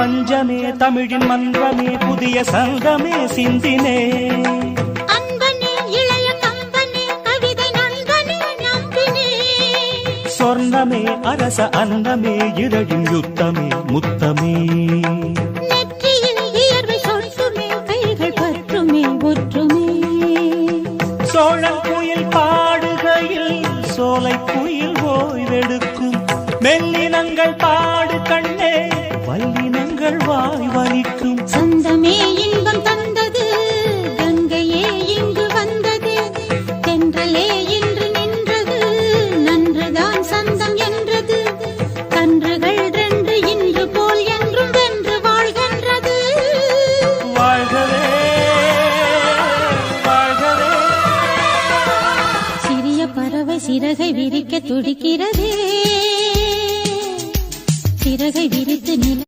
மஞ்சமே தமிழின் மன்றமே புதிய சங்கமே சிந்தினே அன்பனே இளைய கம்பனே கவிதை நண்பனே நம்பினே சொர்ணமே அரச அன்னமே இதழின் யுத்தமே முத்தமே நெற்றியில் இயர்வை சொட்டுமே கைகள் பற்றுமே ஒற்றுமே சோழன் குயில் பாடுகையில் சோலை குயில் ஓய்வெடுக்கும் மெல்லினங்கள் பாடு கண்ணே வல்லினங்கள் வாய் வலிக்கும் சொந்தமே இன்பம் தந்தது கங்கையே இங்கு வந்தது தென்றலே இன்று நின்றது நன்றுதான் சந்தம் என்றது கன்றுகள் ரெண்டு இன்று போல் என்றும் வென்று வாழ்கின்றது வாழ்கவே வாழ்கவே சிறிய பறவை சிறகை விரிக்க துடிக்கிறதே சிறகை விரித்து நில